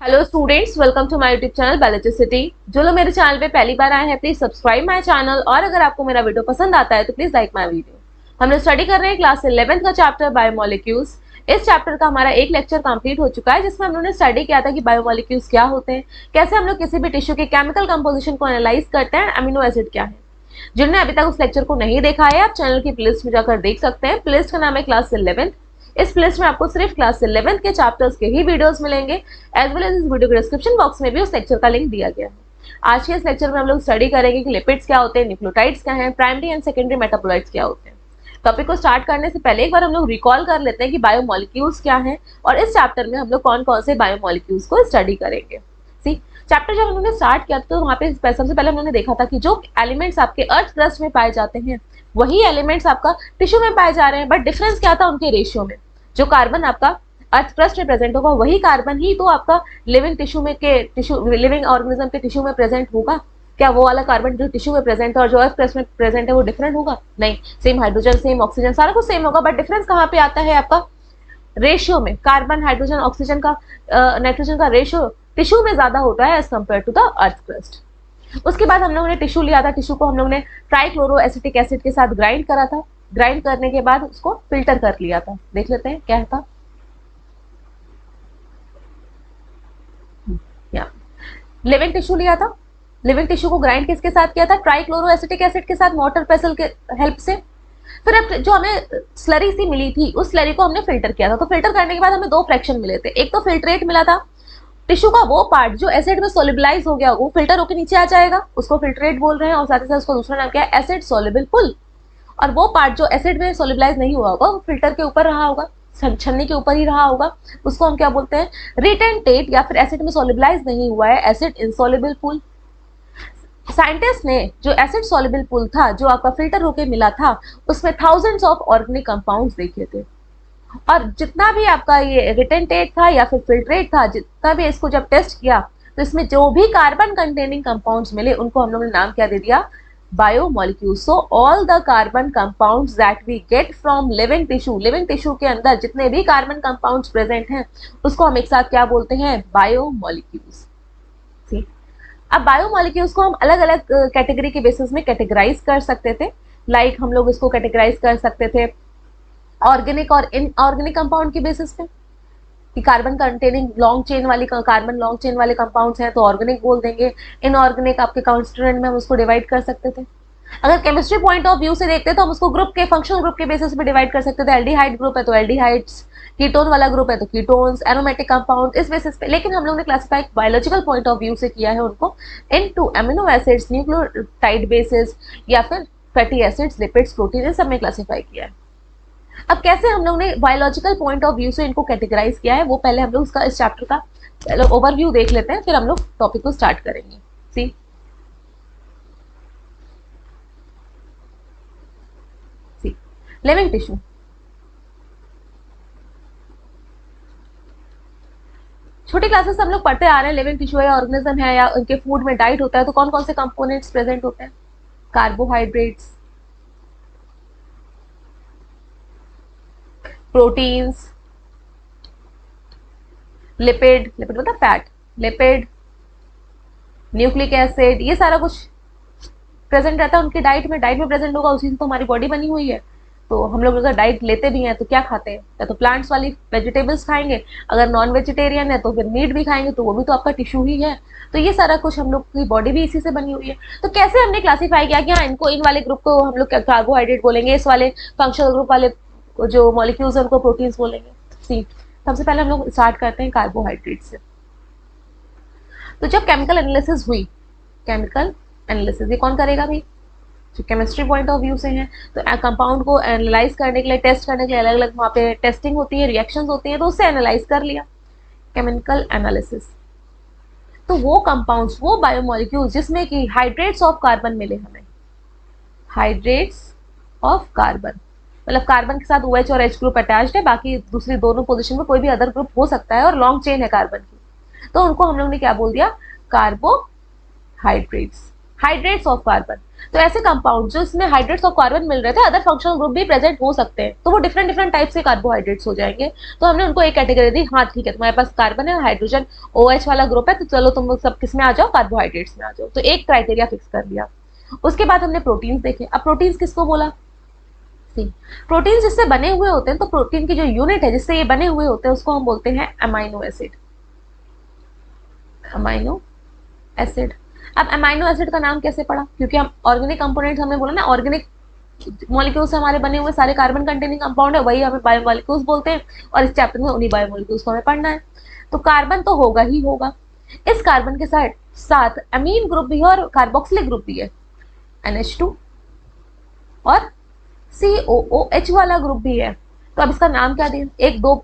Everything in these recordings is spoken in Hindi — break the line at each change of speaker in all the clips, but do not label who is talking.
Hello students, welcome to my YouTube channel biology city. जो लोग मेरे चैनल पे पहली बार आए हैं प्लीज सब्सक्राइब माय चैनल, और अगर आपको मेरा वीडियो पसंद आता है तो प्लीज लाइक माय वीडियो। हम लोग स्टडी कर रहे हैं क्लास 11th का चैप्टर बायोमोलिक्यूल्स। इस चैप्टर का हमारा एक लेक्चर कंप्लीट हो चुका है जिसमें हम लोगों ने स्टडी किया था कि बायोमोलिक्यूल्स क्या होते हैं, कैसे हम लोग किसी भी टिश्यू के केमिकल कंपोजिशन को एनालाइज करते हैं, अमीनो एसिड क्या है। जिन्होंने अभी तक उस लेक्चर को नहीं देखा है आप चैनल की प्लेलिस्ट में जाकर देख सकते हैं। प्लेलिस्ट का नाम है क्लास 11th। इस प्लेलिस्ट में आपको सिर्फ क्लास 11th के चैप्टर्स के ही वीडियोस मिलेंगे, एज वेल एज इस वीडियो के डिस्क्रिप्शन बॉक्स में भी उस लेक्चर का लिंक दिया गया है। आज के इस लेक्चर में हम लोग स्टडी करेंगे कि लिपिड्स क्या होते हैं, न्यूक्लियोटाइड्स क्या हैं, प्राइमरी एंड सेकेंडरी मेटाबोलाइट्स क्या होते हैं। टॉपिक को स्टार्ट करने से पहले एक बार हम लोग रिकॉल कर लेते हैं कि बायोमोलिक्यूल्स क्या हैं और इस चैप्टर में हम लोग कौन कौन से बायोमोलिक्यूल्स को स्टडी करेंगे। सी चैप्टर जब उन्होंने स्टार्ट किया तो वहाँ पे सबसे पहले उन्होंने देखा था कि जो एलिमेंट्स आपके अर्थ क्रस्ट में पाए जाते हैं वही एलिमेंट्स आपका टिश्यू में पाए जा रहे हैं, बट डिफरेंस क्या था उनके रेशियो में। जो कार्बन आपका अर्थ क्रस्ट में प्रेजेंट होगा वही कार्बन ही तो आपका लिविंग टिश्यू में के टिश्यू लिविंग ऑर्गेनिज्म के टिश्यू में प्रेजेंट होगा। क्या वो वाला कार्बन जो टिश्यू में प्रेजेंट है और जो अर्थ क्रस्ट में प्रेजेंट है वो डिफरेंट होगा? नहीं, सेम हाइड्रोजन सेम ऑक्सीजन सारा कुछ सेम होगा, बट डिफरेंस कहाँ पे आता है आपका रेशियो में। कार्बन हाइड्रोजन ऑक्सीजन का नाइट्रोजन का रेशियो टिश्यू में ज्यादा होता है as compare to the earth crust. उसके बाद हम लोगों ने टिश्यू लिया था, टिश्यू को हम लोगों ने ट्राइक्लोरो एसिटिक एसिड के साथ ग्राइंड करा था। ग्राइंड करने के बाद उसको फिल्टर कर लिया था। देख लेते हैं क्या था। लिविंग टिश्यू लिया था, लिविंग टिश्यू को ग्राइंड किसके साथ किया था? ट्राइक्लोरो एसिटिक एसिड के साथ, वाटर पेसल के हेल्प से। फिर अब जो हमें स्लरी सी मिली थी उस स्लरी को हमने फिल्टर किया था। तो फिल्टर करने के बाद हमें दो फ्रैक्शन मिले थे। एक तो फिल्ट्रेट मिला था, टिश्यू का वो पार्ट जो एसिड में सोलिबलाइज हो गया वो फिल्टर होकर नीचे आ जाएगा, उसको फिल्ट्रेट बोल रहे हैं, और साथ ही साथ उसको दूसरा नाम क्या है? एसिड सोल्युबल पुल। और वो पार्ट जो एसिड में सोलिबलाइज नहीं हुआ होगा वो फिल्टर के ऊपर रहा होगा, छन्नी के ऊपर ही रहा होगा, उसको हम क्या बोलते हैं? रिटेंटेट, या फिर एसिड में सोलिबलाइज नहीं हुआ है एसिड इनसोल्युबल पुल। साइंटिस्ट ने जो एसिड सोल्युबल पुल था जो आपका फिल्टर होके मिला था उसमें थाउजेंड्स ऑफ ऑर्गेनिक कंपाउंड्स देखे थे, और जितना भी आपका ये रिटेंटेट था या फिर फिल्ट्रेट था, जितना भी इसको जब टेस्ट किया तो इसमें जो भी कार्बन कंटेनिंग कंपाउंड्स मिले उनको हम लोगों ने नाम क्या दे दिया? Biomolecules. So all the carbon compounds that we get from living tissue, living tissue के अंदर जितने भी कार्बन कंपाउंड्स प्रेजेंट हैं उसको हम एक साथ क्या बोलते हैं? बायोमोलिक्यूल्स। अब बायोमोलिक्यूल्स को हम अलग अलग कैटेगरी के बेसिस में कैटेगराइज कर सकते थे। लाइक हम लोग इसको कैटेगराइज कर सकते थे ऑर्गेनिक और इनऑर्गेनिक कंपाउंड के बेसिस पे, कि कार्बन कंटेनिंग लॉन्ग चेन वाली कार्बन लॉन्ग चेन वाले कंपाउंड्स हैं तो ऑर्गेनिक बोल देंगे, इनऑर्गेनिक आपके कॉन्स्टिट्यूएंट में हम उसको डिवाइड कर सकते थे। अगर केमिस्ट्री पॉइंट ऑफ व्यू से देखते तो हम उसको ग्रुप के फंक्शनल ग्रुप के बेसिस पे डिवाइड कर सकते थे। एल्डिहाइड ग्रुप है तो एल्डिहाइड्स, कीटोन वाला ग्रुप है तो कीटोन्स, एरोमेटिक कंपाउंड, इस बेसिस पे। लेकिन हम लोग ने classify biological point of view से किया है उनको into amino acids, nucleotide basis, या फिर फैटी एसिड्स, लिपिड्स, प्रोटीन, इन सब में क्लासिफाई किया है। अब कैसे हम लोग ने बायोलॉजिकल पॉइंट ऑफ व्यू से इनको कैटेगराइज किया है वो पहले हम लोग उसका इस चैप्टर का पहले ओवरव्यू देख लेते हैं, फिर हम लोग टॉपिक को स्टार्ट करेंगे। सी लिविंग टिश्यू। छोटी क्लासेस से हम लोग पढ़ते आ रहे हैं लिविंग टिश्यू है, ऑर्गेनिज्म है, या उनके फूड में डाइट होता है तो कौन कौन से कंपोनेंट्स प्रेजेंट होते हैं? कार्बोहाइड्रेट्स, प्रोटीन्स, लिपिड, लिपिड मतलब फैट, लिपिड, न्यूक्लिक एसिड, ये सारा कुछ प्रेजेंट रहता है उनकी डाइट में। डाइट में प्रेजेंट होगा, उसी से तो हमारी बॉडी बनी हुई है। तो हम लोग अगर डाइट लेते भी हैं तो क्या खाते हैं? या तो प्लांट्स वाली वेजिटेबल्स खाएंगे, अगर नॉन वेजिटेरियन है तो फिर मीट भी खाएंगे, तो वो भी तो आपका टिश्यू ही है। तो ये सारा कुछ हम लोग की बॉडी भी इसी से बनी हुई है। तो कैसे हमने क्लासीफाई किया कि हाँ इनको, इन वाले ग्रुप को हम लोग कार्बोहाइड्रेट बोलेंगे, इस वाले फंक्शनल ग्रुप वाले जो मॉलिक्यूल्स है उनको प्रोटीन्स बोलेंगे। सी सबसे पहले हम लोग स्टार्ट करते हैं कार्बोहाइड्रेट से। तो जब केमिकल एनालिसिस हुई, केमिकल एनालिसिस ये कौन करेगा भाई? जो केमिस्ट्री पॉइंट ऑफ व्यू से हैं, तो कंपाउंड को एनालाइज करने के लिए, टेस्ट करने के लिए अलग अलग वहाँ पे टेस्टिंग होती है, रिएक्शंस होती हैं, तो उससे एनालाइज कर लिया केमिकल एनालिसिस। तो वो कंपाउंड्स, वो बायोमोलिक्यूल्स जिसमें कि हाइड्रेट्स ऑफ कार्बन मिले हमें, हाइड्रेट्स ऑफ कार्बन मतलब कार्बन के साथ OH और H ग्रुप अटैच्ड है, बाकी दूसरी दोनों पोजीशन में कोई भी अदर ग्रुप हो सकता है और लॉन्ग चेन है कार्बन की, तो उनको हम लोग ने क्या बोल दिया? कार्बोहाइड्रेट्स। Hydrates of carbon. तो ऐसे कंपाउंड जो इसमें हाइड्रेट्स ऑफ कार्बन मिल रहे थे, अदर फंक्शनल ग्रुप भी प्रेजेंट हो सकते हैं, तो वो डिफरेंट डिफरेंट टाइप से कार्बोहाइड्रेट्स हो जाएंगे। तो हमने उनको एक कैटेगरी दी, हाँ ठीक है तुम्हारे पास कार्बन है, हाइड्रोजन OH वाला ग्रुप है, तो चलो तुम लोग सब किस में आ जाओ, कार्बोहाइड्रेट्स में आ जाओ। तो एक क्राइटेरिया फिक्स कर लिया। उसके बाद हमने प्रोटीन्स देखे। अब प्रोटीन्स किसको बोला, प्रोटीन जिससे बने हुए होते हैं, तो प्रोटीन की जो यूनिट है जिससे ये बने हुए होते हैं उसको हम बोलते हैं अमाइनो एसिड। Amino acid. अब अमाइनो एसिड का नाम कैसे पड़ा, क्योंकि हम ऑर्गेनिक कंपोनेंट्स, हमने बोला ना ऑर्गेनिक मॉलिक्यूल्स हमारे बने हुए सारे कार्बन कंटेनिंग कंपाउंड है, वही हमें बायोमॉलिक्यूल्स बोलते हैं, और इस चैप्टर में उन्हीं बायोमॉलिक्यूल्स को हमें पढ़ना है। तो कार्बन तो होगा ही होगा, इस कार्बन के साथ साथ अमीन ग्रुप भी है और कार्बोक्सिलिक ग्रुप भी है, NH2 और COOH वाला ग्रुप भी है। तो अब इसका नाम क्या दें, एक दो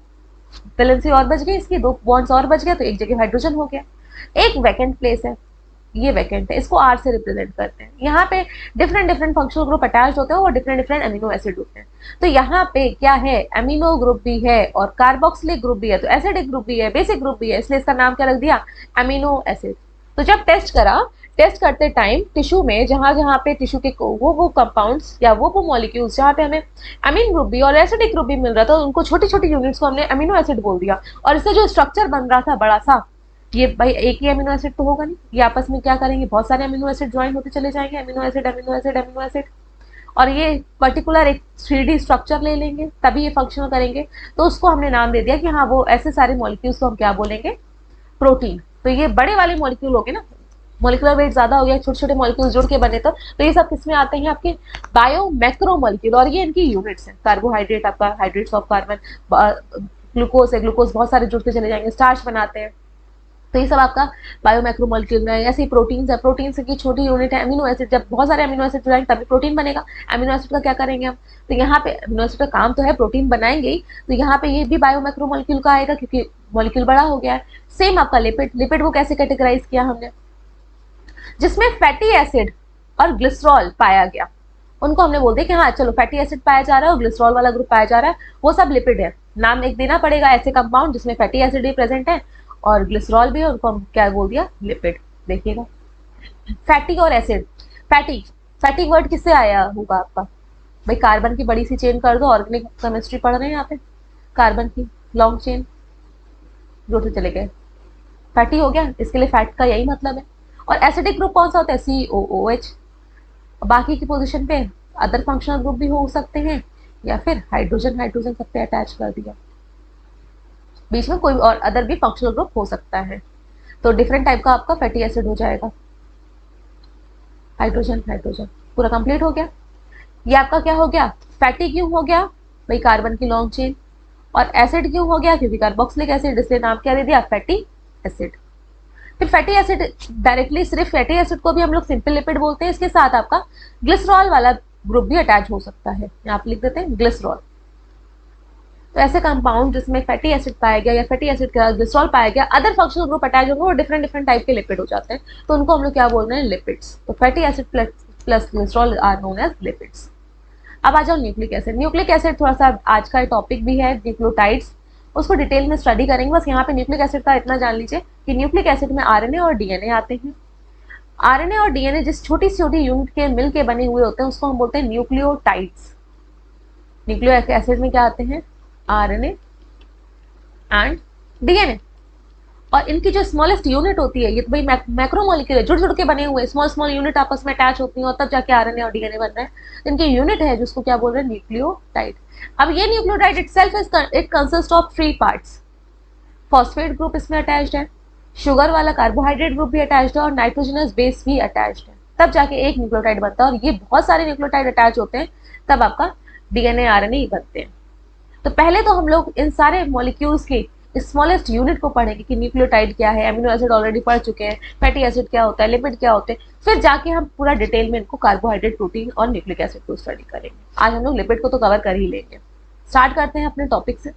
वैलेंसी और बच गई, इसकी दो बॉन्ड्स और बच गया, तो एक जगह हाइड्रोजन हो गया। एक वैकेंट प्लेस है, ये वैकेंट है, इसको R से रिप्रेजेंट करते हैं। यहाँ पे different different functional group attach होते हैं और डिफरेंट डिफरेंट अमीनो एसिड होते हैं। तो यहाँ पे क्या है, अमीनो ग्रुप भी है और कार्बोक्सिलिक ग्रुप भी है, तो एसिडिक ग्रुप भी है, बेसिक ग्रुप भी है, इसलिए इसका नाम क्या रख दिया, अमीनो एसिड। तो जब टेस्ट करा, टेस्ट करते टाइम टिश्यू में जहां जहां पे टिश्यू के वो कंपाउंड्स या वो मॉलिक्यूल्स जहां पे हमें अमीन ग्रुप भी और एसिडिक ग्रुप भी मिल रहा था, उनको छोटी छोटी यूनिट्स को हमने अमीनो एसिड बोल दिया। और इससे जो स्ट्रक्चर बन रहा था बड़ा सा, ये भाई एक ही अमीनो एसिड तो होगा नहीं, ये आपस में क्या करेंगे, बहुत सारे अमीनो एसिड ज्वाइन होते चले जाएंगे, amino acid amino acid amino acid, और ये पर्टिकुलर एक 3D स्ट्रक्चर ले लेंगे, तभी ये फंक्शनल करेंगे। तो उसको हमने नाम दे दिया कि हाँ वो ऐसे सारे मॉलिक्यूल्स को हम क्या बोलेंगे, प्रोटीन। तो ये बड़े वाले मॉलिक्यूल हो गए ना, मॉलिक्यूलर वेट ज्यादा हो गया, छोटे छोटे मॉलिक्यूल जुड़ के बने, तो ये सब किसमें आते हैं, आपके बायो मैक्रो मॉलिक्यूल, और ये इनकी यूनिट्स हैं। कार्बोहाइड्रेट आपका हाइड्रेट्स ऑफ कार्बन, ग्लूकोज है, ग्लूकोज बहुत सारे जुड़ते चले जाएंगे, स्टार्च बनाते हैं, तो ये सब आपका बायो मैक्रो मॉलिक्यूल में। ऐसे ही प्रोटीन्स है, प्रोटीन्स की छोटी यूनिट है अमीनो एसिड, जब बहुत सारे अमीनो एसिड जुड़ाएंगे तभी प्रोटीन बनेगा। अमीनो एसिड का क्या करेंगे हम, तो यहाँ पे अमीनो एसिड का काम तो है प्रोटीन बनाएंगे ही, तो यहाँ पे ये भी बायो मैक्रो मॉलिक्यूल का आएगा क्योंकि मॉलिक्यूल बड़ा हो गया है। सेम आपका लिपिड, लिपिड को कैसे कैटेगराइज किया हमने, जिसमें फैटी एसिड और ग्लिसरॉल पाया गया, उनको हमने बोल दिया कि हाँ चलो फैटी एसिड पाया जा रहा है और ग्लिसरॉल वाला ग्रुप पाया जा रहा है, वो सब लिपिड है। नाम एक देना पड़ेगा ऐसे कंपाउंड जिसमें फैटी एसिड भी प्रेजेंट है और ग्लिसरॉल भी है, उनको हम क्या बोल दिया, लिपिड। देखिएगा फैटी और एसिड, फैटी, फैटी वर्ड किससे आया होगा आपका, भाई कार्बन की बड़ी सी चेन कर दो, ऑर्गेनिक केमिस्ट्री पढ़ रहे हैं यहाँ पे, कार्बन की लॉन्ग चेन जुड़ते चले गए, फैटी हो गया, इसके लिए फैट का यही मतलब है। और एसिडिक ग्रुप कौन सा होता है, COOH। बाकी की पोजीशन पे अदर फंक्शनल ग्रुप भी हो सकते हैं, या फिर हाइड्रोजन, हाइड्रोजन सब पे अटैच कर दिया, बीच में कोई और अदर भी फंक्शनल ग्रुप हो सकता है। तो डिफरेंट टाइप का आपका फैटी एसिड हो जाएगा। हाइड्रोजन, हाइड्रोजन पूरा कंप्लीट हो गया। ये आपका क्या हो गया, फैटी क्यों हो गया, भाई कार्बन की लॉन्ग चेन। और एसिड क्यों हो गया, क्योंकि कार्बोक्सिलिक एसिड, इसलिए नाम क्या दे दिया, फैटी एसिड। फिर फैटी एसिड डायरेक्टली, सिर्फ फैटी एसिड को भी हम लोग सिंपल लिपिड बोलते हैं, इसके साथ आपका ग्लिसरॉल वाला ग्रुप भी अटैच हो सकता है, यहाँ पे लिख देते हैं ग्लिसरॉल। तो ऐसे कंपाउंड जिसमें फैटी एसिड पाया गया या फैटी एसिड का ग्लिसरॉल पाया गया, अदर फंक्शनल ग्रुप अटैच होंगे, वो डिफरेंट डिफरेंट टाइप के लिपिड हो जाते हैं, तो उनको हम लोग क्या बोल रहे हैं, लिपिड्स। तो fatty acid plus glycerol are known as lipids. अब आ जाओ न्यूक्लिक एसिड। न्यूक्लिक एसिड थोड़ा सा आज का टॉपिक भी है, न्यूक्लियोटाइड्स, उसको डिटेल में स्टडी करेंगे। बस यहाँ पे न्यूक्लिक एसिड का इतना जान लीजिए कि न्यूक्लिक एसिड में RNA और DNA आते हैं। RNA और DNA जिस छोटी छोटी यूनिट के मिल के बने हुए होते हैं उसको हम बोलते हैं न्यूक्लियोटाइड्स। न्यूक्लिक एसिड में क्या आते हैं, RNA एंड DNA, और इनकी जो स्मॉलेस्ट यूनिट होती है, ये तो भाई मैक्रोमोलिक्यूल है, जुड़ जुड़ के बने हुए स्मॉल स्मॉल यूनिट आपस में अटैच होती हैं और तब जाके RNA और DNA बन रहे हैं, तो इनकी यूनिट है जिसको क्या बोल रहे हैं, न्यूक्लियोटाइड। अब ये nucleotide itself it consist of 3 parts. Phosphate group इसमें अटैच्ड है, शुगर वाला कार्बोहाइड्रेट ग्रुप भी अटैच्ड है और नाइट्रोजनस बेस भी अटैच्ड है, तब जाके एक न्यूक्लियोटाइड बनता है। और ये बहुत सारे न्यूक्लियोटाइड अटैच होते हैं तब आपका DNA RNA बनते हैं। तो पहले तो हम लोग इन सारे मॉलिक्यूल्स की स्मॉलेस्ट यूनिट को पढ़ेंगे कि न्यूक्लियोटाइड क्या है, अमीनो एसिड ऑलरेडी पढ़ चुके हैं, फैटी एसिड क्या होता है, लिपिड क्या होते हैं, फिर जाके हम पूरा डिटेल में इनको कार्बोहाइड्रेट, प्रोटीन और न्यूक्लिक एसिड को स्टडी करेंगे। आज हम लोग लिपिड को तो कवर कर ही लेंगे। स्टार्ट करते हैं अपने टॉपिक से।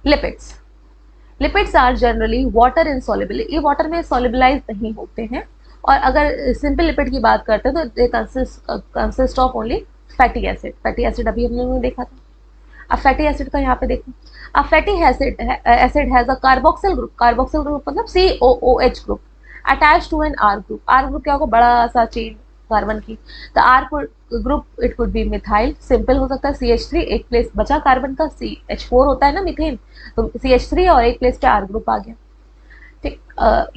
Lipids, lipids are generally water insoluble, ये वाटर में सॉल्युबलाइज नहीं होते हैं। और अगर सिंपल लिपिड की बात करते हैं तो they consist of only fatty acid. Fatty acid अभी हमने देखा था। अब फैटी एसिड का यहाँ पे देखो, अब fatty acid has a carboxyl group मतलब COOH group attach to an R group. R group क्या होगा, बड़ा सा चेन कार्बन की। The R group it could be methyl, simple हो सकता है CH3, एक प्लेस बचा कार्बन का, CH4 होता है ना मीथेन, तो CH3 और एक प्लेस पे R ग्रुप आ गया। ठीक,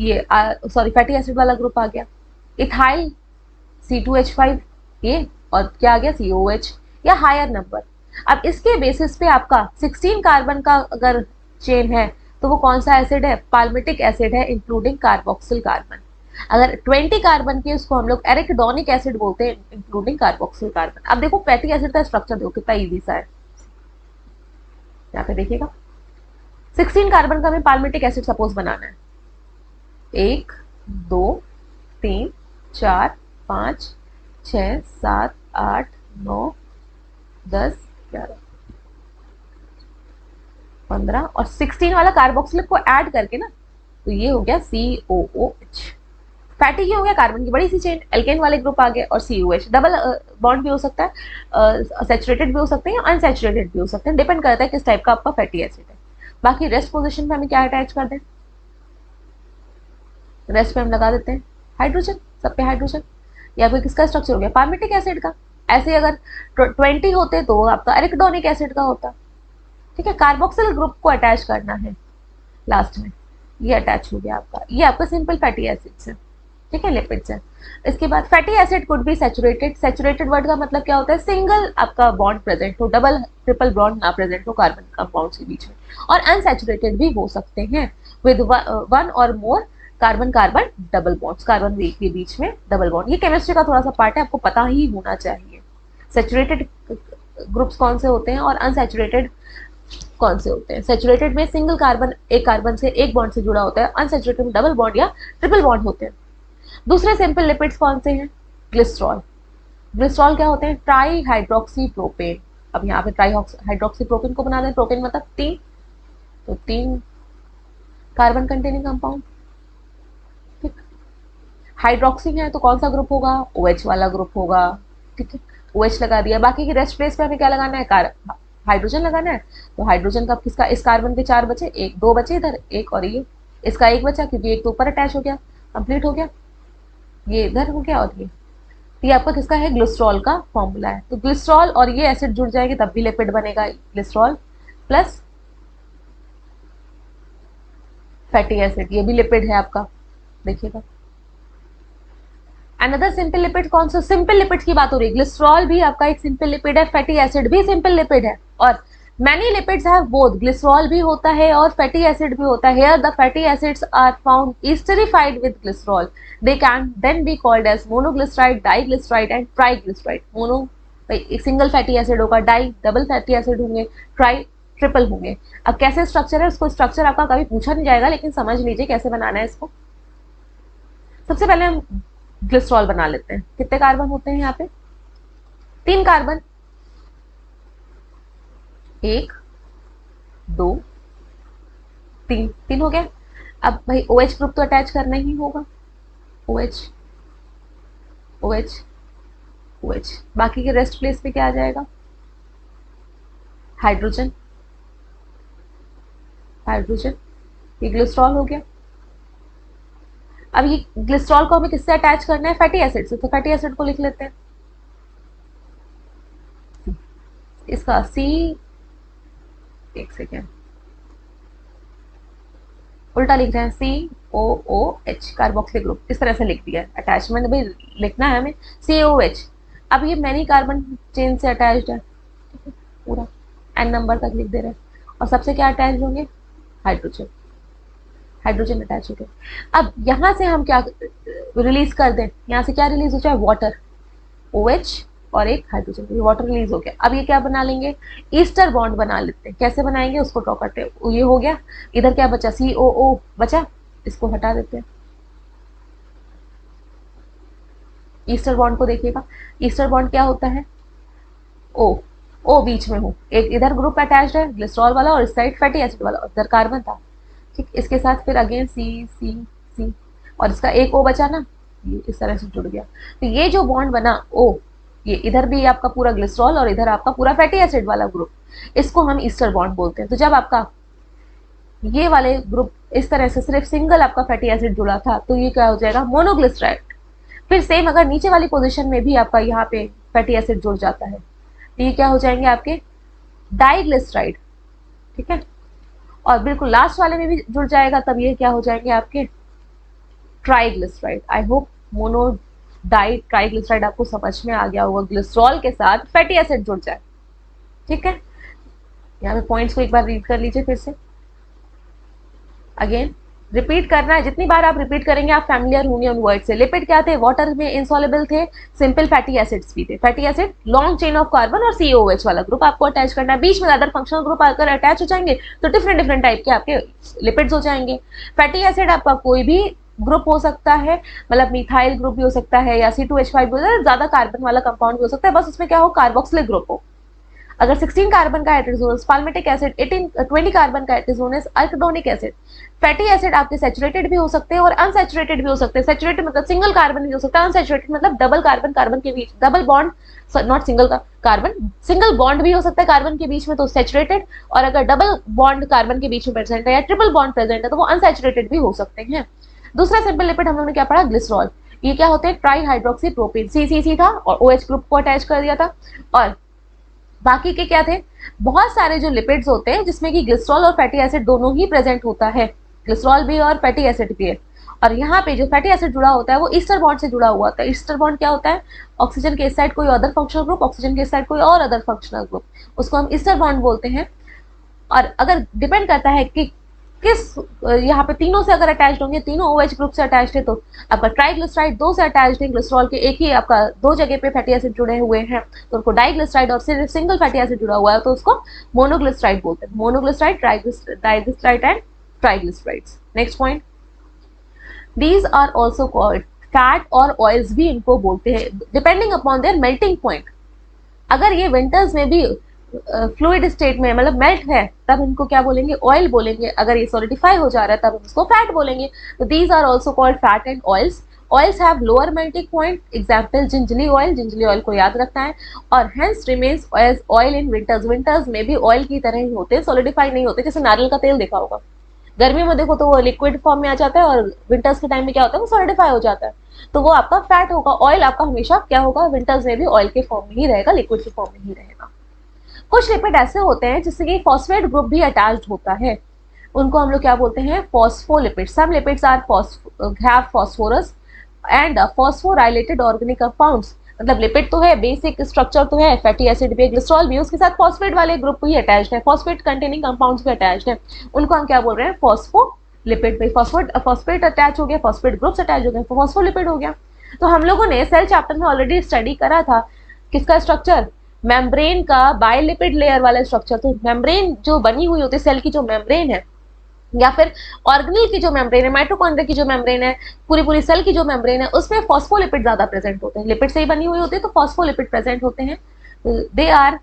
ये सॉरी फैटी एसिड वाला ग्रुप आ गया। इथाइल C2H5 ये, और क्या आ गया COH या हायर नंबर। अब इसके बेसिस पे आपका 16 कार्बन का अगर चेन है तो वो कौन सा एसिड है, पाल्मिटिक एसिड है इंक्लूडिंग कार्बोक्सिल कार्बन। अगर 20 कार्बन की उसको हम लोग एरिकिडोनिक एसिड बोलते हैं इंक्लूडिंग कार्बोक्सिल कार्बन। अब देखो फैटी एसिड का स्ट्रक्चर देखो कितना इजी सा है, यहाँ पे देखिएगा 16 कार्बन का हमें पाल्मिटिक एसिड सपोज बनाना है, 1 2 3 4 5 6 7 8 9 10 11 15 और 16 वाला कार्बोक्सिलिक को ऐड करके ना, तो ये हो गया COOH। फैटी की हो गया कार्बन की बड़ी सी चेन, एल्केन वाले ग्रुप आ गए, और COH डबल बॉन्ड भी हो सकता है, सैचुरेटेड भी हो सकते हैं, अनसैचुरेटेड भी हो सकते हैं, डिपेंड करता है किस टाइप का आपका फैटी एसिड है। बाकी रेस्ट पोजीशन पे हमें क्या अटैच कर दें, रेस्ट पे हम लगा देते हैं हाइड्रोजन, सब पे हाइड्रोजन। या फिर किसका स्ट्रक्चर हो गया, पार्मिटिक एसिड का। ऐसे अगर 20 होते तो आपका एरिकडोनिक एसिड का होता। ठीक है, कार्बोक्सिल ग्रुप को अटैच करना है लास्ट में, ये अटैच हो गया आपका, ये आपका सिंपल फैटी एसिड्स है। ठीक है, लिपिड्स है। इसके बाद fatty acid could be saturated. Saturated word का मतलब क्या होता है, सिंगल आपका बॉन्ड प्रेजेंट हो, डबल ट्रिपल बॉन्ड ना प्रेजेंट हो कार्बन कंपाउंड्स के बीच में। और अनसैचुरेटेड भी हो सकते हैं विद वन और more carbon carbon double bonds, carbon के बीच में डबल बॉन्ड। ये केमिस्ट्री का थोड़ा सा पार्ट है, आपको पता ही होना चाहिए। सैचुरेटेड ग्रुप्स कौन से होते हैं और अनसैचुरेटेड कौन से होते हैं। सैचुरेटेड में सिंगल कार्बन एक कार्बन से एक बॉन्ड से जुड़ा होता है, अनसैचुरेटेड में डबल बॉन्ड या ट्रिपल बॉन्ड होते हैं। दूसरे सिंपल लिपिड्स कौन से हैं, ग्लिसरॉल। ग्लिसरॉल क्या होते हैं, ट्राई हाइड्रोक्सी प्रोपेन। अब यहाँ पे ट्राई हाइड्रोक्सी प्रोपेन को बना दें, प्रोपेन मतलब 3, तो 3 कार्बन कंटेनिंग कंपाउंड। ठीक, हाइड्रोक्सी है तो कौन सा ग्रुप होगा, OH वाला ग्रुप होगा। ठीक है, OH लगा दिया। बाकी की रेस्ट प्लेस पे हमें क्या लगाना है, हाइड्रोजन लगाना है। तो हाइड्रोजन का किसका, इस कार्बन के 4 बचे, एक 2 बचे इधर, एक और ये इसका 1 बचा क्योंकि एक तो ऊपर अटैच हो गया, कंप्लीट हो गया, ये इधर हो गया, और ये आपका किसका है, ग्लिसरॉल का फॉर्मूला है। तो ग्लिसरॉल और ये एसिड जुड़ जाएंगे तब भी लिपिड बनेगा, ग्लिसरॉल प्लस फैटी एसिड, ये भी लिपिड है आपका, देखिएगा। अनदर सिंपल लिपिड कौन सा, सिंपल लिपिड की बात हो रही है, ग्लिसरॉल भी आपका एक सिंपल लिपिड है, फैटी एसिड भी सिंपल लिपिड है। और many lipids have both, glycerol भी होता है और फैटी एसिड भी होता है। Here the fatty acids are found esterified with glycerol, they can then be called as monoglyceride, diglyceride and triglyceride। Mono एक सिंगल फैटी एसिड होगा, डाई डबल फैटी एसिड होंगे, ट्राई ट्रिपल होंगे। अब कैसे स्ट्रक्चर है, उसको स्ट्रक्चर आपका कभी पूछा नहीं जाएगा, लेकिन समझ लीजिए कैसे बनाना है इसको। सबसे पहले हम ग्लिसरॉल बना लेते हैं। कितने कार्बन होते हैं यहाँ पे, 3 कार्बन, 1 2 3, 3 हो गया। अब भाई OH ग्रुप तो अटैच करना ही होगा, OH OH OH। बाकी के रेस्ट प्लेस पे क्या आ जाएगा, हाइड्रोजन हाइड्रोजन, ये ग्लिसरॉल हो गया। अब ये ग्लिसरॉल को हमें किससे अटैच करना है, फैटी एसिड से, तो फैटी एसिड को लिख लेते हैं, इसका C, एक सेकेंड उल्टा लिख रहे हैं, COOH कार्बोक्सिल ग्रुप, इस तरह से लिख दिया है। अटैचमेंट भी लिखना है हमें, COH। अब ये मैनी कार्बन चेन से अटैच्ड है, पूरा N नंबर तक लिख दे रहे हैं, और सबसे क्या अटैच होंगे, हाइड्रोजन, हाइड्रोजन अटैच हो गए। अब यहां से हम क्या रिलीज कर दें, यहां से क्या रिलीज हो जाए, वाटर, OH और एक हाइड्रोजन, वाटर रिलीज हो गया। अब ये क्या बना लेंगे, ईस्टर बॉन्ड बना लेते हैं। कैसे बनाएंगे उसको ड्रॉ करते हैं, ये हो गया। इधर क्या बचा, COO बचा, इसको हटा देते हैं। ईस्टर बॉन्ड को देखिएगा, ईस्टर बॉन्ड क्या होता है, O बीच में हो, एक इधर ग्रुप अटैच्ड है ग्लिसरॉल वाला, और इस साइड फैटी एसिड वाला, इधर कार्बन था। ठीक, इसके साथ फिर अगेन C और इसका एक O बचा ना, ये इस तरह से जुड़ गया। तो ये जो बॉन्ड बना O, ये इधर भी आपका पूरा ग्लिसरॉल और इधर आपका पूरा फैटी एसिड वाला ग्रुप, इसको हम ईस्टर बॉन्ड बोलते हैं। तो जब आपका ये वाले ग्रुप इस तरह से सिर्फ सिंगल आपका फैटी एसिड जुड़ा था तो ये क्या हो जाएगा, मोनोग्लिसराइड। फिर सेम अगर नीचे वाली पोजीशन में भी आपका यहाँ पे फैटी एसिड जुड़ जाता है तो ये क्या हो जाएंगे आपके डाइग्लिसराइड, ठीक है। और बिल्कुल लास्ट वाले में भी जुड़ जाएगा तब ये क्या हो जाएंगे आपके triglyceride. I hope mono di triglyceride आपको समझ में आ गया होगा, ग्लिसरॉल के साथ फैटी एसिड जुड़ जाए, ठीक है। यहाँ पे पॉइंट्स को एक बार रीड कर लीजिए फिर से, अगेन रिपीट करना है, जितनी बार आप रिपीट करेंगे आप फैमिलियर होंगे उन वर्ड से। लिपिड क्या थे, वाटर में इंसॉल्युबल थे, सिंपल फैटी एसिड्स भी थे। Fatty acid long chain of carbon और COOH वाला ग्रुप आपको अटैच करना है। बीच में अदर फंक्शनल ग्रुप अगर अटैच हो जाएंगे तो डिफरेंट डिफरेंट टाइप के आपके लिपिड्स हो जाएंगे। फैटी एसिड आपका कोई भी ग्रुप हो सकता है, मतलब मिथाइल ग्रुप भी हो सकता है या C2H5 भी हो सकता है, ज्यादा कार्बन वाला कंपाउंड भी हो सकता है, बस उसमें क्या हो कार्बोक्सिलिक ग्रुप हो। अगर 16 कार्बन का हेटेरोजोनस पाल्मिटिक एसिड, 20 कार्बन का हेटेरोजोनस अल्कटोनिक एसिड। फैटी एसिड आपके सैचुरेटेड भी हो सकते हैं और अनसैचुरेटेड भी हो सकते हैं। सैचुरेटेड मतलब सिंगल कार्बन भी हो सकता है, अनसैचुरेटेड मतलब डबल कार्बन कार्बन के बीच, डबल बॉन्ड, नॉट सिंगल का कार्बन, सिंगल बॉन्ड भी हो सकता है कार्बन के बीच में तो सैचुरेटेड, और अगर डबल बॉन्ड कार्बन के बीच में प्रेजेंट है या ट्रिपल बॉन्ड प्रेजेंट है तो वो अनसैचुरेटेड भी हो सकते हैं। दूसरा सिंपल लिपिड हम लोगों ने क्या पढ़ा, ग्लिसरॉल। ये क्या होते हैं, ट्राई हाइड्रोक्सी प्रोपेन, CCC था और OH ग्रुप को अटैच कर दिया था। और बाकी के क्या थे, बहुत सारे जो लिपिड्स होते हैं जिसमें कि ग्लिसरॉल और फैटी एसिड दोनों ही प्रेजेंट होता है, ग्लिसरॉल भी और फैटी एसिड भी है। और यहाँ पे जो फैटी एसिड जुड़ा होता है वो ईस्टर बॉन्ड से जुड़ा हुआ होता है। ईस्टर बॉन्ड क्या होता है, ऑक्सीजन के इस साइड कोई अदर फंक्शनल ग्रुप, ऑक्सीजन के इस साइड कोई और अदर फंक्शनल ग्रुप, उसको हम ईस्टर बॉन्ड बोलते हैं। और अगर डिपेंड करता है कि किस यहाँ पे तीनों से अगर अटैच्ड होंगे, तीनों OH ग्रुप से अटैच्ड है तो आपका ट्राइग्लिसराइड दो से अटैच्ड है, ग्लिसरॉल के एक ही आपका दो जगह पे फैटी एसिड जुड़े हुए हैं तो उनको डाइग्लिसराइड, और सिर्फ सिंगल फैटी एसिड जुड़ा हुआ है तो उसको मोनोग्लिसराइड बोलते हैं। Monoglyceride, diglyceride and triglycerides. Next point, these are also called fat और ऑयल्स भी इनको बोलते हैं depending upon their melting point. अगर ये विंटर्स में भी फ्लूइड स्टेट में मतलब मेल्ट है तब इनको क्या बोलेंगे, ऑयल बोलेंगे। अगर ये सॉलिडिफाई हो जा रहा है तब इसको फैट बोलेंगे। तो these are also called fat and oils. Oils have lower melting point, example gingelly oil, gingelly oil को याद रखना है। और hence remains as oil in winters, winters में भी ऑयल की तरह ही होते हैं, सॉलिडिफाई नहीं होते। जैसे नारियल का तेल देखा होगा, गर्मी में देखो तो वो लिक्विड फॉर्म में आ जाता है और विंटर्स के टाइम में क्या होता है, वो सॉलिडिफाई हो जाता है, तो वो आपका फैट होगा। ऑयल आपका हमेशा क्या होगा, विंटर्स में भी ऑयल के फॉर्म में ही रहेगा, लिक्विड के फॉर्म में ही रहेगा। कुछ लिपिड ऐसे होते हैं जिससे कि फॉस्फेट ग्रुप भी अटैच्ड होता है, उनको हम लोग क्या बोलते हैं, phospholipid. Some lipids are have phosphorus and phosphorylated organic compounds, मतलब लिपिड तो है, बेसिक स्ट्रक्चर तो है, फैटी एसिड भी, ग्लिसरॉल भी, उसके साथ फॉस्फेट वाले ग्रुप भी अटैच्ड है, फॉस्फेट कंटेनिंग कंपाउंड्स भी अटैच्ड है, उनको हम क्या बोल रहे हैं, फॉस्फोलिपिड। भाई फॉस्फेट अटैच हो गया, फॉस्फेट ग्रुप्स अटैच हो गए, फॉस्फोलिपिड हो गया। तो हम लोगों ने सेल चैप्टर में ऑलरेडी स्टडी करा था किसका स्ट्रक्चर, मेम्ब्रेन का बायोलिपिड लेयर वाला स्ट्रक्चर। तो मेम्ब्रेन जो बनी हुई होती है, सेल की जो मेम्ब्रेन है या फिर ऑर्गेनेल की जो मेम्ब्रेन है, माइटोकॉन्ड्रिया की जो मेम्ब्रेन है, पूरी पूरी सेल की जो मेम्ब्रेन है, उसमें फॉस्फोलिपिड ज्यादा प्रेजेंट होते हैं। लिपिड से ही बनी हुई होती है तो फॉस्फोलिपिड प्रेजेंट होते हैं। They are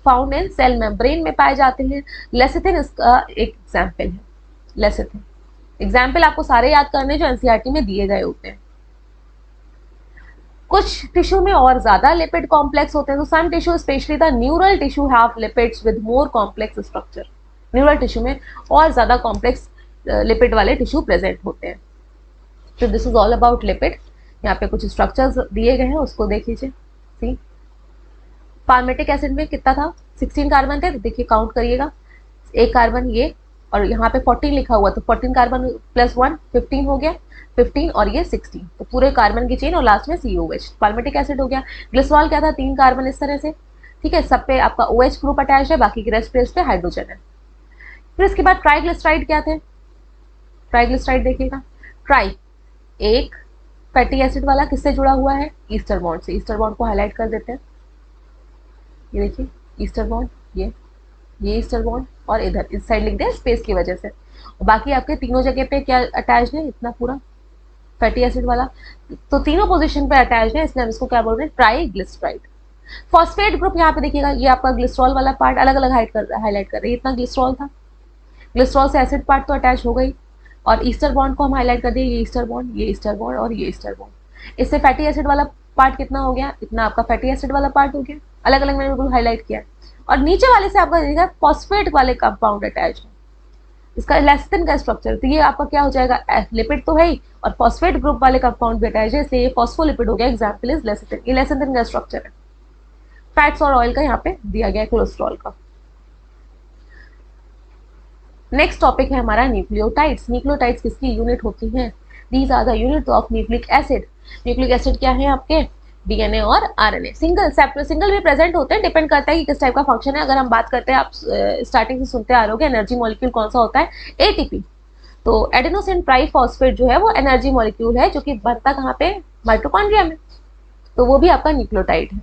found in cell membrane में पाए जाते हैं। लेसिथिन इसका एक एग्जाम्पल है। लेसिथिन एग्जाम्पल आपको सारे याद करने जो एनसीईआरटी में दिए गए होते हैं। कुछ टिश्यू में और ज्यादा लिपिड कॉम्प्लेक्स होते हैं, तो some tissue specially the neural tissue have lipids with more complex structure. Neural tissue में और ज्यादा कॉम्प्लेक्स लिपिड वाले टिश्यू प्रेजेंट होते हैं। तो this is all about lipid. यहाँ पे कुछ स्ट्रक्चर्स दिए गए हैं, उसको देख लीजिए। सी पाल्मिटिक एसिड में कितना था, 16 कार्बन थे, देखिए काउंट करिएगा, एक कार्बन ये, और यहाँ पे 14 लिखा हुआ, तो 14 कार्बन प्लस 1 15 हो गया, 15 और ये 16, तो पूरे कार्बन की चेन और लास्ट में COH, पाल्मिटिक एसिड हो गया। ग्लिसरॉल क्या था, 3 कार्बन इस तरह से, ठीक है, सब पे आपका OH ग्रुप अटैच है, बाकी के रेस्ट प्लेस पे हाइड्रोजन है। फिर इसके बाद ट्राइग्लिसराइड क्या थे, ट्राइग्लिसराइड देखिएगा, ट्राई एक फैटी एसिड वाला किससे जुड़ा हुआ है, ईस्टर बॉन्ड से। ईस्टर बॉन्ड को हाईलाइट कर देते हैं, ये देखिए ईस्टर बॉन्ड, ये ईस्टर बॉन्ड, और इधर इस साइड लिख दिया स्पेस की वजह से। और बाकी आपके तीनों जगह पे क्या अटैच है, इतना पूरा फैटी एसिड वाला, तो तीनों पोजीशन पे अटैच है, इसलिए हम इसको क्या बोल रहे हैं, ट्राइग्लिसराइड। फॉस्फेट ग्रुप यहाँ पे देखिएगा, ये आपका ग्लिसरॉल वाला पार्ट अलग अलग हाईलाइट कर रहे हैं, इतना ग्लिसरॉल था, ग्लिसरॉल से एसिड पार्ट तो अटैच हो गई, और ईस्टर बॉन्ड को हम हाईलाइट कर दिए, ये ईस्टर बॉन्ड, ये ईस्टर बॉन्ड और ये ईस्टर बॉन्ड। इससे फैटी एसिड वाला पार्ट कितना हो गया, इतना आपका फैटी एसिड वाला पार्ट हो गया, अलग अलग मैंने बिल्कुल हाईलाइट किया। और नीचे वाले से आपका देखिएगा फॉस्फेट वाले कंपाउंड अटैच है, इसका लेसिथिन का स्ट्रक्चर, तो ये आपका क्या हो जाएगा, लिपिड तो है ही और फॉस्फेट ग्रुप वाले कंपाउंड भी अटैच है, इसलिए ये फॉस्फोलिपिड हो गया। एग्जाम्पल इज लेसिथिन, ये लेसिथिन का स्ट्रक्चर है। फैट्स और ऑयल का यहाँ पे दिया गया है, कोलेस्ट्रॉल का। नेक्स्ट टॉपिक है हमारा न्यूक्लियोटाइड्स। न्यूक्लियोटाइड्स किसकी यूनिट होती हैं? These are the unit of nucleic acid. Nucleic acid क्या है आपके? डीएनए और आरएनए। सिंगल भी प्रेजेंट होते हैं, डिपेंड करता है कि किस टाइप का फंक्शन है। अगर हम बात करते हैं, आप स्टार्टिंग से सुनते आ रहे हो, एनर्जी मॉलिक्यूल कौन सा होता है? एटीपी। तो एडेनोसिन ट्राइफॉस्फेट जो है वो एनर्जी मॉलिक्यूल है, जो कि बनता कहाँ पे? माइटोकॉन्ड्रिया में। तो वो भी आपका न्यूक्लियोटाइड है।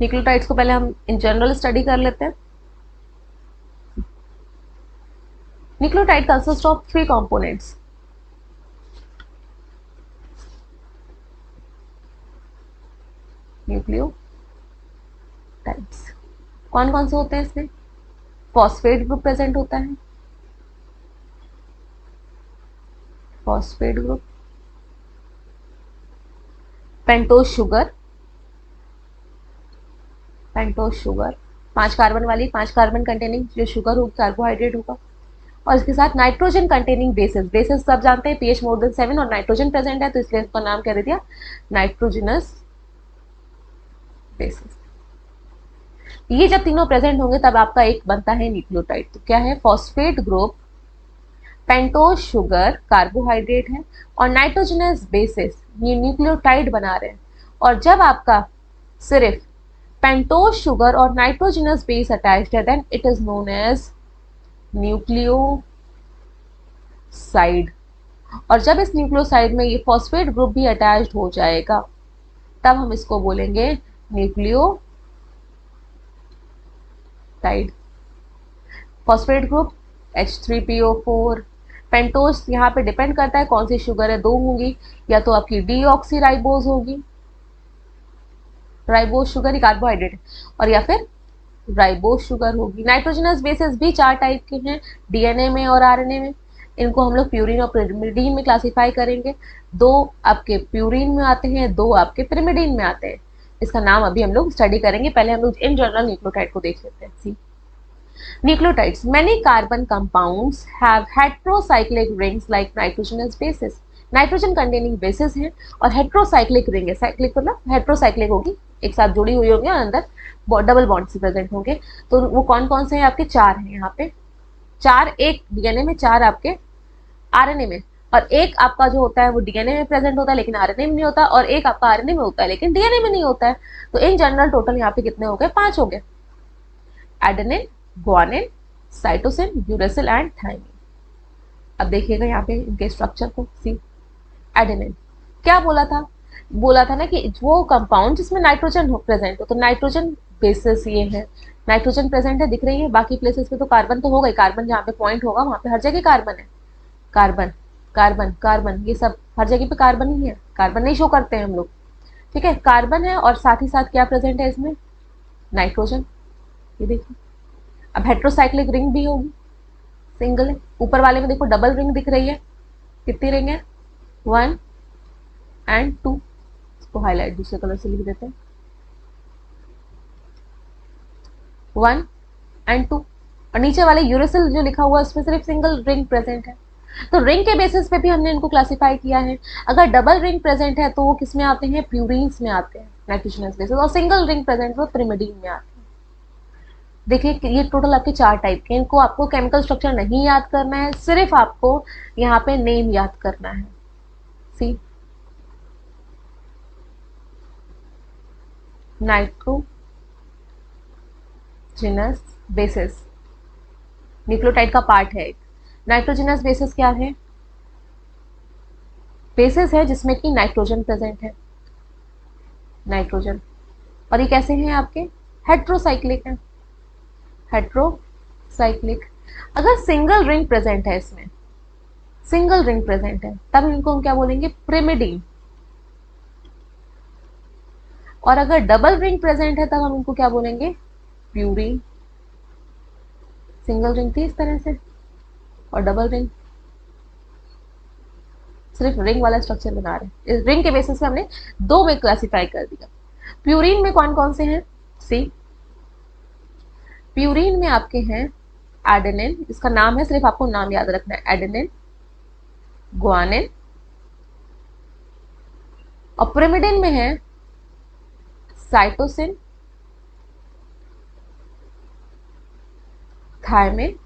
न्यूक्लियोटाइड्स को पहले हम इन जनरल स्टडी कर लेते हैं। Nucleotide consists of three components. Nucleotides कौन कौन से होते हैं इसमें? फॉस्फेट ग्रुप प्रेजेंट होता है, phosphate group, pentose sugar, 5 carbon वाली, 5 कार्बन कंटेनिंग जो शुगर होगी, कार्बोहाइड्रेट होगा, और इसके साथ नाइट्रोजन कंटेनिंग बेसिस। बेसिस सब जानते हैं, पीएच मोर देन 7 और नाइट्रोजन प्रेजेंट है, तो इसलिए इसका नाम क्या दे दिया? Nitrogenous bases. ये जब तीनों प्रेजेंट होंगे तब आपका एक बनता है न्यूक्लियोटाइड। तो क्या है? Phosphate group, pentose sugar carbohydrate है, और नाइट्रोजनस बेसिस, ये न्यूक्लियोटाइड बना रहे हैं। और जब आपका सिर्फ पेंटोज शुगर और नाइट्रोजनस बेस अटैच्ड है, then it is known as nucleoside. और जब इस न्यूक्लियोसाइड में ये फॉस्फेट ग्रुप भी अटैच्ड हो जाएगा, तब हम इसको बोलेंगे nucleotide. Phosphate group H3PO4, pentose यहाँ पे डिपेंड करता है कौन सी शुगर है, 2 होंगी, या तो आपकी डीऑक्सीराइबोज होगी, राइबोज शुगर ही कार्बोहाइड्रेट है, और या फिर राइबोज शुगर होगी। नाइट्रोजनस बेसिस भी 4 टाइप के हैं, डीएनए में और आरएनए में। इनको हम लोग प्यूरिन और पिरिमिडीन में क्लासिफाई करेंगे। 2 आपके प्यूरिन में आते हैं, 2 आपके पिरिमिडीन में आते हैं। इसका नाम अभी हम लोग स्टडी करेंगे, पहले हम लोग इन जनरल न्यूक्लियोटाइड को देख लेते हैं। सी nucleotides, many carbon compounds have heterocyclic rings like nitrogenous bases। Nitrogen containing basis है और हेट्रोसाइक्लिक रिंग है। साइक्लिक मतलब हेट्रोसाइक्लिक होगी, एक साथ जुड़ी हुई होंगी और अंदर डबल बॉन्ड से प्रेजेंट होंगे। तो वो कौन कौन से हैं आपके? 4 हैं यहाँ पे, 4 एक डीएनए में, 4 आपके आरएनए में, और एक आपका जो होता है वो डीएनए में प्रेजेंट होता है लेकिन आरएनए में नहीं होता, और एक आपका आरएनए में होता है लेकिन डीएनए में नहीं होता है। तो इन जनरल टोटल यहाँ पे कितने हो गए? 5 हो गए। Adenine, guanine, cytosine, uracil and thymine. अब देखिएगा यहाँ पे इनके स्ट्रक्चर को। सी एडेनिन क्या बोला था? बोला था ना कि वो कंपाउंड जिसमें नाइट्रोजन प्रेजेंट हो, तो नाइट्रोजन बेसिस ये है, नाइट्रोजन प्रेजेंट है, दिख रही है। बाकी प्लेसेस पे तो कार्बन तो होगा ही, कार्बन जहाँ पे पॉइंट होगा वहां पे हर जगह कार्बन है। कार्बन कार्बन कार्बन, ये सब हर जगह पे कार्बन ही है, कार्बन नहीं शो करते हैं हम लोग। ठीक है, कार्बन है और साथ ही साथ क्या प्रेजेंट है इसमें? नाइट्रोजन। ये देखिए, अब हेट्रोसाइक्लिक रिंग भी होगी, सिंगल है। ऊपर वाले में देखो डबल रिंग दिख रही है, कितनी रिंग है? 1 एंड 2। इसको हाईलाइट दूसरे कलर से लिख देते हैं, 1 एंड 2। और नीचे वाले यूरेसिल जो लिखा हुआ है उसमें सिर्फ सिंगल रिंग प्रेजेंट है। तो रिंग के बेसिस पे भी हमने इनको क्लासिफाई किया है। अगर डबल रिंग प्रेजेंट है तो वो किस में आते हैं? प्यूरिन्स में आते हैं, नाइट्रोजनस बेसिस। और सिंगल रिंग प्रेजेंट वो पिरिमिडीन में आते हैं। देखिए ये टोटल आपके 4 टाइप के। इनको आपको केमिकल स्ट्रक्चर नहीं याद करना है, सिर्फ आपको यहाँ पे नेम याद करना है। सी नाइट्रोजनस बेसिस न्यूक्लियोटाइड का पार्ट है। नाइट्रोजनस बेसिस क्या है? बेसिस है जिसमें कि नाइट्रोजन प्रेजेंट है, नाइट्रोजन। और ये कैसे हैं आपके? हेट्रोसाइक्लिक है, हेट्रोसाइक्लिक। अगर सिंगल रिंग प्रेजेंट है इसमें, सिंगल रिंग प्रेजेंट है, तब इनको हम क्या बोलेंगे? पिरिमिडीन। और अगर डबल रिंग प्रेजेंट है तब हम इनको क्या बोलेंगे? प्यूरिन। सिंगल रिंग थी इस तरह से और डबल रिंग, सिर्फ रिंग वाला स्ट्रक्चर बना रहे हैं। इस रिंग के बेसिस पे हमने 2 में क्लासिफाई कर दिया। प्यूरिन में कौन कौन से हैं? सी प्यूरिन में आपके हैं एडेनिन, इसका नाम है, सिर्फ आपको नाम याद रखना है, एडेनिन, ग्वानिन। और pyrimidine में है साइटोसिन, थायमिन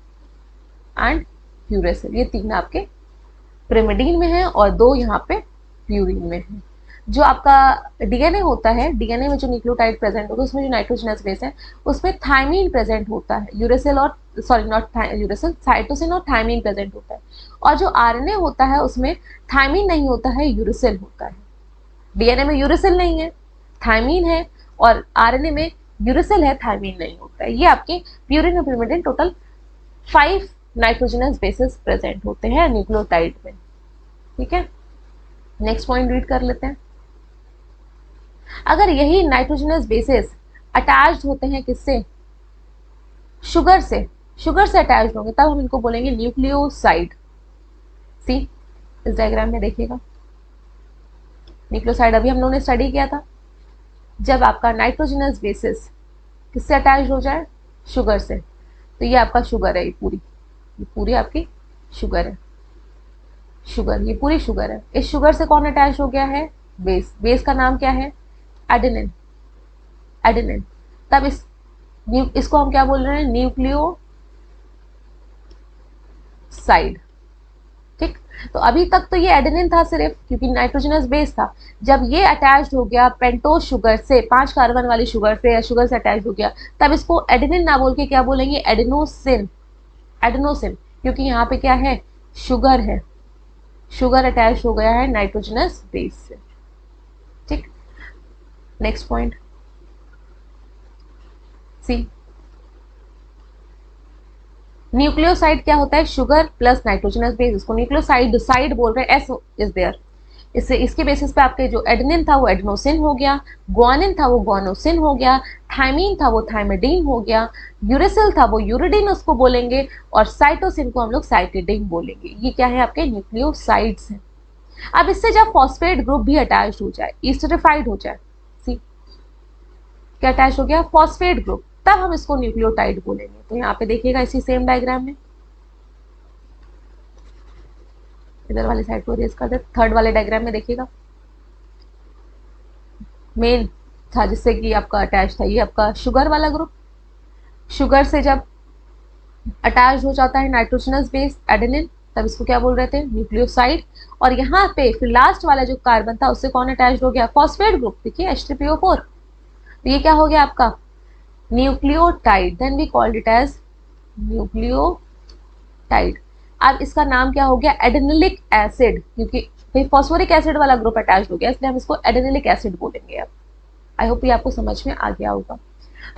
एंड यूरेसिल। ये तीन आपके pyrimidine में है और दो यहाँ पे प्यूरिन में है। जो आपका डीएनए होता है, डीएनए में जो न्यूक्लियोटाइड प्रेजेंट होता है उसमें जो नाइट्रोजनस बेस है उसमें थायमीन प्रेजेंट होता है, यूरेसिल और सॉरी नॉट यूरेसिल, साइटोसिन और थायमीन प्रेजेंट होता है। और जो आरएनए होता है उसमें थायमीन नहीं होता है, यूरेसिल होता है। डीएनए में यूरेसिल नहीं है, थायमीन है, और आरएनए में यूरेसिल है, थायमीन नहीं होता है। ये आपके प्यूरिन और pyrimidine total 5 nitrogenous bases present होते हैं न्यूक्लियोटाइड में। ठीक है, नेक्स्ट पॉइंट रीड कर लेते हैं। अगर यही नाइट्रोजनस बेसिस अटैच्ड होते हैं किससे, शुगर से, शुगर से अटैच्ड होंगे तब हम इनको बोलेंगे न्यूक्लियोसाइड। सी इस डायग्राम में देखिएगा, न्यूक्लियोसाइड अभी हम लोगों ने स्टडी किया था। जब आपका नाइट्रोजनस बेसिस किससे अटैच्ड हो जाए, शुगर से, तो ये आपका शुगर है, ये पूरी आपकी शुगर है, शुगर, ये पूरी शुगर है। इस शुगर से कौन अटैच हो गया है, बेस, बेस का नाम क्या है, एडेनिन, एडेनिन। तब इसको हम क्या बोल रहे हैं, न्यूक्लियोसाइड। ठीक, तो अभी तक तो ये एडेनिन था सिर्फ, क्योंकि नाइट्रोजनस बेस था। जब ये अटैच्ड हो गया पेंटोज शुगर से, 5 कार्बन वाली शुगर से या शुगर से अटैच्ड हो गया, तब इसको एडेनिन ना बोल के क्या बोलेंगे, एडेनोसिन, एडेनोसिन, क्योंकि यहाँ पे क्या है, शुगर है, शुगर अटैच हो गया है नाइट्रोजनस बेस से। ठीक, नेक्स्ट पॉइंट सी, न्यूक्लियोसाइड क्या होता है, शुगर प्लस नाइट्रोजनस बेस, इसको न्यूक्लियोसाइड साइड बोल रहे हैं, एस इज देयर। इससे इसके बेसिस पे आपके जो एडेनिन था वो एडेनोसिन हो गया, ग्वानिन था वो ग्वानोसिन हो गया, थायमीन था वो थायमिडीन हो गया, यूरेसिल था वो यूरिडीन उसको बोलेंगे, और साइटोसिन को हम लोग साइटिडीन बोलेंगे। ये क्या है, आपके न्यूक्लियोसाइड्स हैं। अब इससे जब फॉस्फेट ग्रुप भी अटैच हो जाए, ईस्टरिफाइड हो जाए, सी क्या अटैच हो गया, फॉस्फेट ग्रुप, तब हम इसको न्यूक्लियोटाइड बोलेंगे। तो यहाँ पे देखिएगा इसी सेम डायग्राम में, इधर वाली साइड को रेज कर दे, थर्ड वाले डायग्राम में देखिएगा, मेन था जिससे कि आपका अटैच था, ये आपका शुगर वाला ग्रुप। शुगर से जब अटैच हो जाता है नाइट्रोजनस बेस एडेनिन, तब इसको क्या बोल रहे थे, न्यूक्लियोसाइड। और यहाँ पे फिर लास्ट वाला जो कार्बन था उससे कौन अटैच हो गया, फॉस्फेट ग्रुप, देखिए H3PO4। तो ये क्या हो गया आपका nucleotide, then we called it as nucleotide. अब इसका नाम क्या हो गया, एडेनिलिक एसिड, क्योंकि फिर फॉस्फोरिक एसिड वाला ग्रुप अटैच हो गया, इसलिए हम इसको एडेनिलिक एसिड बोलेंगे। अब आई होप ये आपको समझ में आ गया होगा।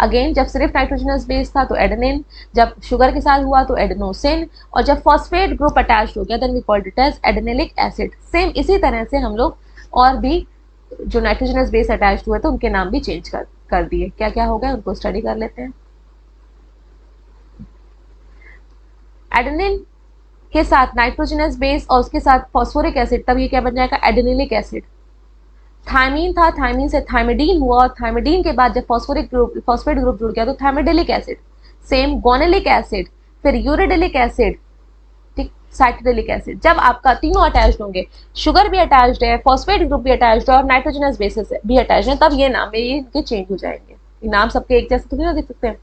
अगेन जब सिर्फ नाइट्रोजनस बेस था तो एडेनिन, जब शुगर के साथ हुआ तो एडेनोसिन, और जब फॉस्फेट ग्रुप अटैच हो गया then we called it as adenylic acid. Same इसी तरह से हम लोग और भी जो नाइट्रोजनस बेस अटैच हुए तो उनके नाम भी चेंज कर दिए। क्या क्या हो गया उनको स्टडी कर लेते हैं। एडेनिन के साथ नाइट्रोजनस बेस और उसके साथ फॉस्फोरिक एसिड, तब ये क्या बन जाएगा, एडेनिलिक एसिड। थायमीन था, थायमीन से थायमिडीन हुआ, और थायमिडीन के बाद जब फॉस्फोरिक ग्रुप, फॉस्फेट ग्रुप जुड़ गया तो थायमिडिलिक एसिड। सेम गोनेलिक एसिड, फिर यूरिडिलिक एसिड, ठीक, साइटिडिलिक एसिड। जब आपका तीनों अटैच्ड होंगे, शुगर भी अटैच्ड है, फॉस्फेट ग्रुप भी अटैच्ड है और नाइट्रोजनस बेसिस भी अटैच्ड है, तब ये नाम में ये इनके चेंज हो जाएंगे। ये नाम सबके एक जैसे तो नहीं देख सकते हैं।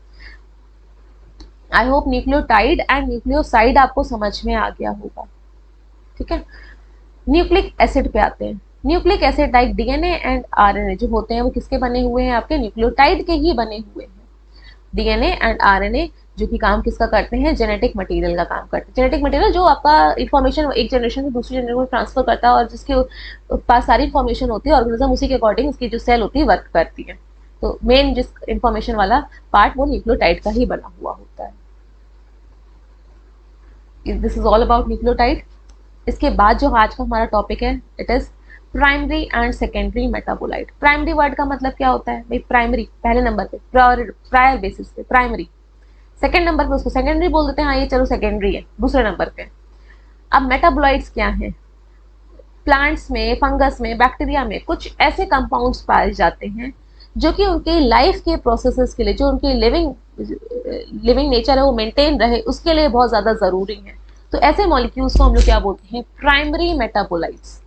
I hope nucleotide and nucleoside आपको समझ में आ गया होगा। ठीक है, न्यूक्लिक एसिड पे आते हैं। Nucleic acid like DNA and RNA जो होते हैं वो किसके बने हुए हैं, आपके न्यूक्लियोटाइड के ही बने हुए हैं। डीएनए एंड आरएनए जो कि काम किसका करते हैं, जेनेटिक मटेरियल का काम करते हैं। जेनेटिक मटेरियल जो आपका इन्फॉर्मेशन एक जनरेशन से दूसरी जनरेशन को ट्रांसफर करता है और जिसके पास सारी इन्फॉर्मेशन होती है, ऑर्गेनिज्म उसी के अकॉर्डिंग उसकी जो सेल होती है वर्क करती है। तो मेन जिस इन्फॉर्मेशन वाला पार्ट वो न्यूक्लियोटाइड का ही बना हुआ होता है। This is all about nucleotide. इसके बाद जो आज का हमारा टॉपिक है it is primary and secondary metabolite. Primary word का मतलब क्या होता है भाई, प्राइमरी पहले नंबर पे, प्रायर बेसिस पे प्राइमरी। सेकेंड नंबर पे उसको सेकेंडरी बोल देते हैं, हाँ ये चलो सेकेंडरी है दूसरे नंबर पे। अब मेटाबोलाइट्स क्या है, प्लांट्स में, फंगस में, बैक्टीरिया में कुछ ऐसे कंपाउंड्स पाए जाते हैं जो कि उनकी लाइफ के प्रोसेसेस के लिए, जो उनकी लिविंग नेचर है वो मेंटेन रहे, उसके लिए बहुत ज़्यादा ज़रूरी है। तो ऐसे मॉलिक्यूल्स को हम लोग क्या बोलते हैं? Primary metabolites.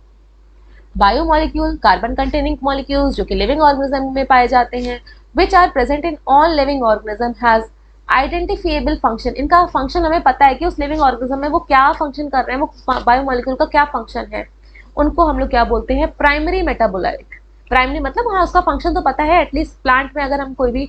Biomolecule, carbon containing molecules जो कि लिविंग ऑर्गेनिज्म में पाए जाते हैं, which are present in all living organism has identifiable function. इनका फंक्शन हमें पता है कि उस लिविंग ऑर्गेनिज्म में वो क्या फंक्शन कर रहे हैं, वो बायोमोलिक्यूल का क्या फंक्शन है, उनको हम लोग क्या बोलते हैं? Primary metabolite. प्राइमरी मतलब हाँ उसका फंक्शन तो पता है, एटलीस्ट प्लांट में अगर हम कोई भी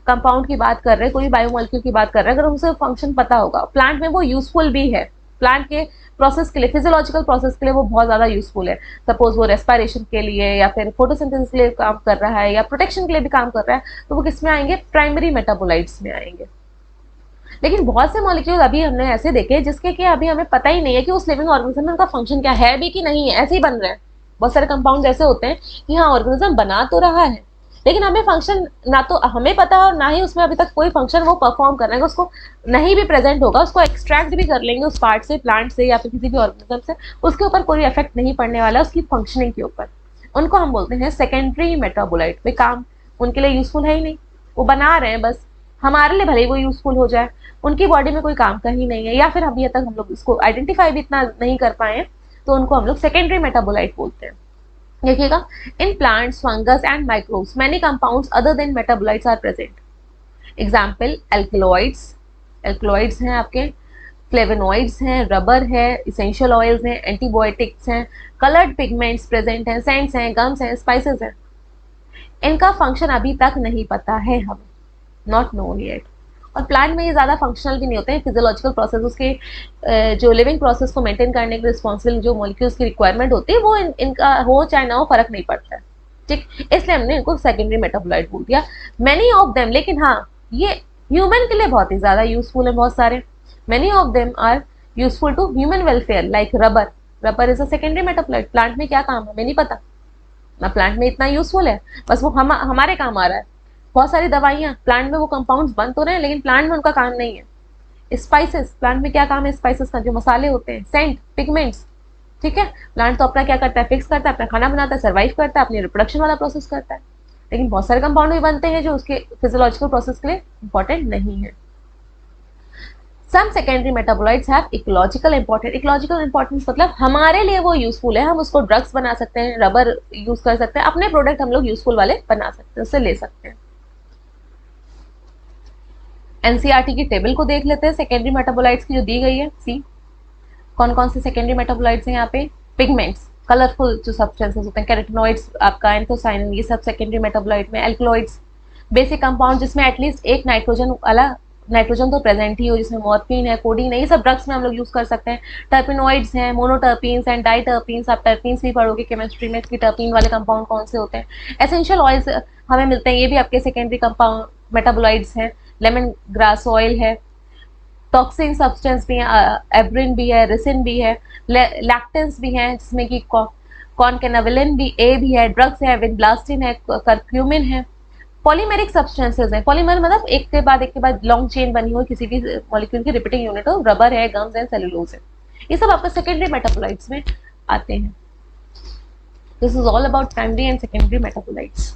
कंपाउंड की बात कर रहे हैं, कोई भी बायोमोलिक्यूल की बात कर रहे हैं, अगर उसे फंक्शन पता होगा, प्लांट में वो यूजफुल भी है, प्लांट के प्रोसेस के लिए, फिजियोलॉजिकल प्रोसेस के लिए वो बहुत ज़्यादा यूजफुल है। सपोज वो रेस्पिरेशन के लिए या फिर फोटोसिंथेसिस के लिए काम कर रहा है या प्रोटेक्शन के लिए भी काम कर रहा है, तो वो किस में आएंगे? प्राइमरी मेटाबोलाइट्स में आएंगे। लेकिन बहुत से मॉलिक्यूल अभी हमने ऐसे देखे जिसके कि अभी हमें पता ही नहीं है कि उस लिविंग ऑर्गेनिज्म में उनका फंक्शन क्या है भी कि नहीं है, ऐसे ही बन रहे हैं। बहुत सारे कंपाउंड ऐसे होते हैं कि हाँ ऑर्गेनिज्म बना तो रहा है, लेकिन हमें फंक्शन ना तो हमें पता है और ना ही उसमें अभी तक कोई फंक्शन वो परफॉर्म कर रहे हैं। उसको नहीं भी प्रेजेंट होगा, उसको एक्सट्रैक्ट भी कर लेंगे उस पार्ट से, प्लांट से या फिर किसी भी ऑर्गेनिज्म से, उसके ऊपर कोई इफेक्ट नहीं पड़ने वाला उसकी फंक्शनिंग के ऊपर। उनको हम बोलते हैं सेकेंडरी मेटाबोलाइट। वे काम उनके लिए यूजफुल है ही नहीं, वो बना रहे हैं बस, हमारे लिए भले ही वो यूजफुल हो जाए, उनकी बॉडी में कोई काम का ही नहीं है, या फिर अभी तक हम लोग इसको आइडेंटिफाई भी इतना नहीं कर पाए हैं, तो उनको हम लोग सेकेंडरी मेटाबोलाइट बोलते हैं। देखिएगा, in plants, fungus and microbes many compounds other than metabolites are present. Example alkaloids, alkaloids हैं आपके, फ्लेवोनॉइड्स हैं, रबर है, इसेंशियल ऑयल्स हैं, एंटीबायोटिक्स हैं, कलर्ड पिगमेंट्स प्रेजेंट हैं, सेंट्स हैं, गम्स हैं, स्पाइसेस हैं। इनका फंक्शन अभी तक नहीं पता है हमें, नॉट नोन येट। और प्लांट में ये ज़्यादा फंक्शनल भी नहीं होते हैं, फिजियोलॉजिकल प्रोसेस, उसके जो लिविंग प्रोसेस को मेंटेन करने के रिस्पॉन्सिबल जो मॉलिक्यूल्स की रिक्वायरमेंट होती है वो इनका हो चाहे ना हो, फर्क नहीं पड़ता है, ठीक। इसलिए हमने इनको सेकेंडरी मेटाबोलाइट बोल दिया। मैनी ऑफ देम, लेकिन हाँ ये ह्यूमन के लिए बहुत ही ज़्यादा यूजफुल है, बहुत सारे। Many of them are useful to human welfare, like rubber. Rubber is a secondary metabolite. Plant में क्या काम है हमें नहीं पता ना, प्लांट में इतना यूजफुल है, बस वो हमारे काम आ रहा है। बहुत सारी दवाइयाँ प्लांट में, वो कंपाउंड्स बन तो रहे हैं लेकिन प्लांट में उनका काम नहीं है। स्पाइसेस, प्लांट में क्या काम है स्पाइसेस का? जो मसाले होते हैं, सेंट, पिगमेंट्स, ठीक है। प्लांट तो अपना क्या करता है? फिक्स करता है, अपना खाना बनाता है, सर्वाइव करता है, अपनी रिप्रोडक्शन वाला प्रोसेस करता है। लेकिन बहुत सारे कंपाउंड भी बनते हैं जो उसके फिजियोलॉजिकल प्रोसेस के लिए इंपॉर्टेंट नहीं है। Some secondary metabolites have ecological importance. Ecological importance मतलब हमारे लिए वो यूजफुल है, हम उसको ड्रग्स बना सकते हैं, रबर यूज कर सकते हैं, अपने प्रोडक्ट हम लोग यूजफुल वाले बना सकते हैं, उससे ले सकते हैं। एनसीईआरटी की टेबल को देख लेते हैं सेकेंडरी मेटाबोलाइट्स की जो दी गई है। सी कौन कौन से सेकेंडरी मेटाबोलाइट्स हैं यहाँ पे? पिगमेंट्स, कलरफुल जो सब्सटेंसेस होते हैं, कैरोटिनॉइड्स, आपका एंथोसाइनिन, ये सब सेकेंडरी मेटाबोलाइट में। एल्कलॉइड्स, बेसिक कंपाउंड जिसमें एटलीस्ट एक नाइट्रोजन वाला, नाइट्रोजन तो प्रेजेंट ही हो, जिसमें मॉर्फिन है, कोडीन है, ये सब ड्रग्स में हम लोग यूज कर सकते हैं। टर्पिनॉइड्स हैं, मोनोटर्पीन्स एंड डाइटर्पीन्स, आप टर्पीन्स भी पढ़ोगे केमिस्ट्री में कि टर्पीन वाले कंपाउंड कौन से होते हैं। एसेंशियल ऑयल्स हमें मिलते हैं, ये भी आपके सेकेंडरी कंपाउंड मेटाबोलाइट्स हैं। लेमन ग्रास ऑयल है, टॉक्सिन सब्सटेंस भी है, एब्रिन भी है, रिसिन भी है, लैक्टेंस भी हैं जिसमें कि कॉनकेनाविलिन भी, ए भी है, ड्रग्स है, विनब्लास्टिन है, करक्यूमिन है। पॉलीमेरिक सब्सटेंसेस हैं, पॉलीमर मतलब एक के बाद लॉन्ग चेन बनी हुई किसी भी मॉलिक्यूल की रिपीटिंग यूनिट हो, रबर है, गम्स है, सेलुलोज है, ये सब आपका सेकेंडरी मेटाबोलाइट्स में आते हैं। This is all about primary and secondary metabolites.